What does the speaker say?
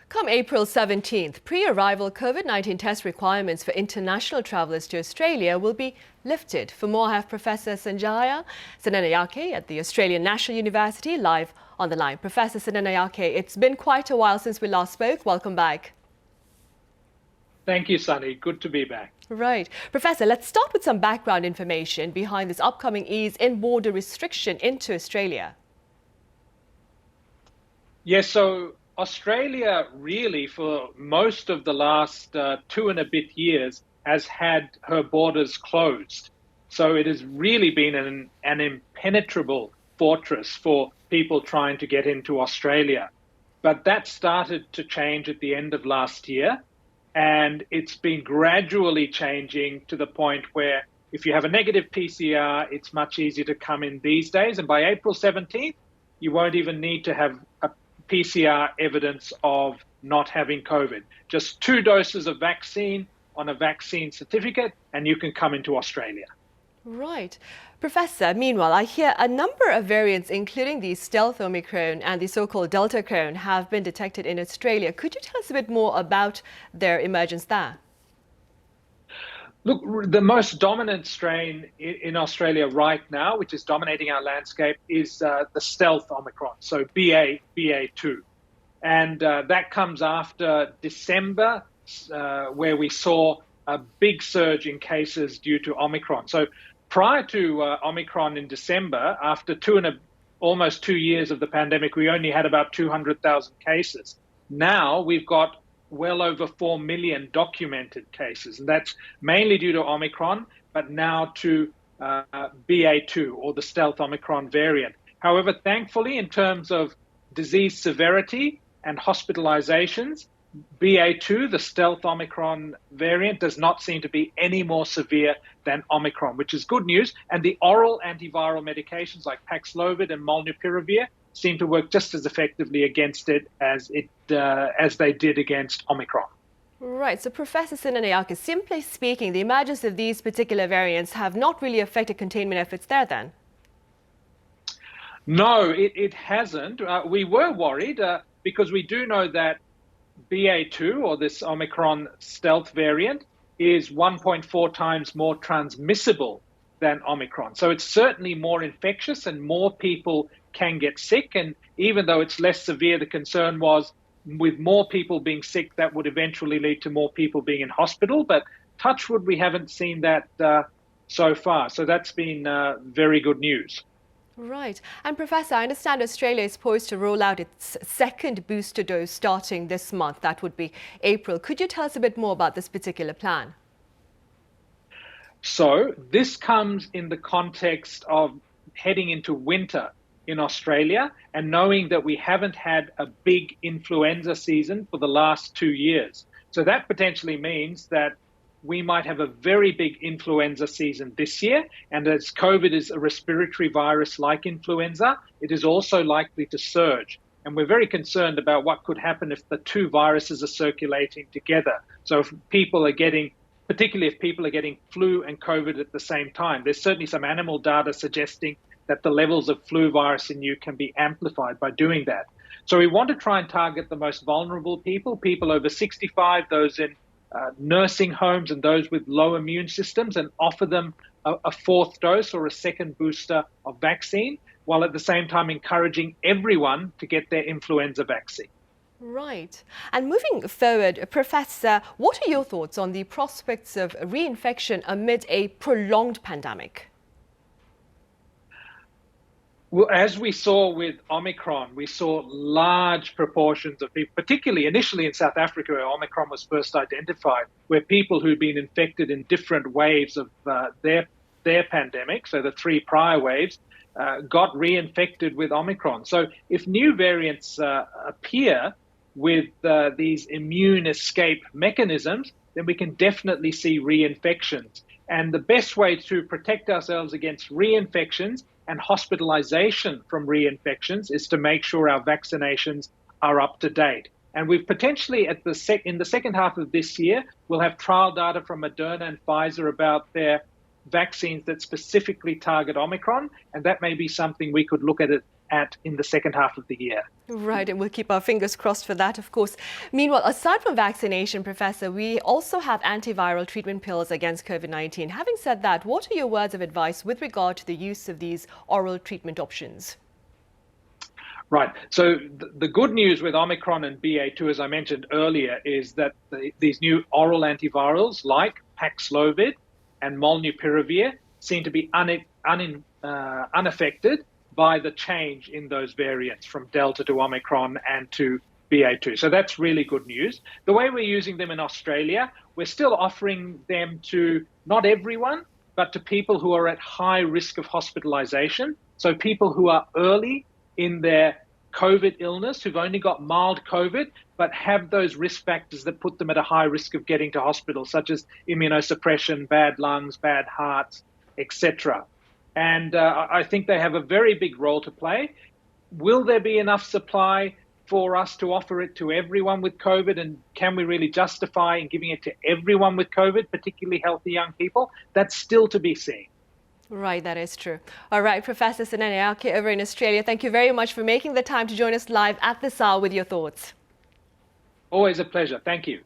Come April 17th, pre-arrival COVID-19 test requirements for international travellers to Australia will be lifted. For more, I have Professor Sanjaya Senanayake at the Australian National University live on the line. Professor Senanayake, it's been quite a while since we last spoke. Welcome back. Thank you, Sunny. Good to be back. Right. Professor, let's start with some background information behind this upcoming ease in border restriction into Australia. Yes, so Australia really for most of the last 2 and a bit years has had her borders closed. So it has really been an impenetrable fortress for people trying to get into Australia. But that started to change at the end of last year. And it's been gradually changing to the point where if you have a negative PCR, it's much easier to come in these days. And by April 17th, you won't even need to have a PCR evidence of not having COVID. Just 2 doses of vaccine on a vaccine certificate, and you can come into Australia. Right. Professor, meanwhile, I hear a number of variants, including the stealth Omicron and the so-called Delta Cron, have been detected in Australia. Could you tell us a bit more about their emergence there? Look, the most dominant strain in Australia right now, which is dominating our landscape, is the stealth Omicron, so BA2. And that comes after December, where we saw a big surge in cases due to Omicron. So prior to Omicron in December, after almost 2 years of the pandemic, we only had about 200,000 cases. Now we've got well over 4 million documented cases. And that's mainly due to Omicron, but now to BA2 or the stealth Omicron variant. However, thankfully, in terms of disease severity and hospitalizations, BA2, the stealth Omicron variant, does not seem to be any more severe than Omicron, which is good news. And the oral antiviral medications like Paxlovid and Molnupiravir seem to work just as effectively against it as they did against Omicron. Right. So, Professor Senanayake, simply speaking, the emergence of these particular variants have not really affected containment efforts there then? No, it hasn't. We were worried because we do know that BA2, or this Omicron stealth variant, is 1.4 times more transmissible than Omicron. So it's certainly more infectious and more people can get sick. And even though it's less severe, the concern was with more people being sick, that would eventually lead to more people being in hospital. But touch wood, we haven't seen that so far. So that's been very good news. Right. And Professor, I understand Australia is poised to roll out its second booster dose starting this month. That would be April. Could you tell us a bit more about this particular plan? So this comes in the context of heading into winter in Australia and knowing that we haven't had a big influenza season for the last 2 years. So that potentially means that we might have a very big influenza season this year. And as COVID is a respiratory virus like influenza, it is also likely to surge. And we're very concerned about what could happen if the 2 viruses are circulating together. So if people are getting, particularly if people are getting flu and COVID at the same time, there's certainly some animal data suggesting that the levels of flu virus in you can be amplified by doing that. So we want to try and target the most vulnerable people over 65, those in nursing homes and those with low immune systems, and offer them a 4th dose or a second booster of vaccine, while at the same time encouraging everyone to get their influenza vaccine. Right. And moving forward, Professor, what are your thoughts on the prospects of reinfection amid a prolonged pandemic? Well, as we saw with Omicron, we saw large proportions of people, particularly initially in South Africa, where Omicron was first identified, where people who'd been infected in different waves of their pandemic, so the 3 prior waves, got reinfected with Omicron. So if new variants appear with these immune escape mechanisms, then we can definitely see reinfections. And the best way to protect ourselves against reinfections and hospitalization from reinfections is to make sure our vaccinations are up to date. And we've potentially, in the second half of this year, we'll have trial data from Moderna and Pfizer about their vaccines that specifically target Omicron, and that may be something we could look at it at in the second half of the year. Right, and we'll keep our fingers crossed for that, of course. Meanwhile, aside from vaccination, Professor, we also have antiviral treatment pills against COVID-19. Having said that, what are your words of advice with regard to the use of these oral treatment options? Right. So the good news with Omicron and BA2, as I mentioned earlier, is that these new oral antivirals like Paxlovid and Molnupiravir seem to be unaffected by the change in those variants from Delta to Omicron and to BA2. So that's really good news. The way we're using them in Australia, we're still offering them to not everyone, but to people who are at high risk of hospitalization. So people who are early in their COVID illness, who've only got mild COVID, but have those risk factors that put them at a high risk of getting to hospital, such as immunosuppression, bad lungs, bad hearts, etc. And I think they have a very big role to play. Will there be enough supply for us to offer it to everyone with COVID? And can we really justify in giving it to everyone with COVID, particularly healthy young people? That's still to be seen. Right, that is true. All right, Professor Sanan Ayake over in Australia, thank you very much for making the time to join us live at this hour with your thoughts. Always a pleasure. Thank you.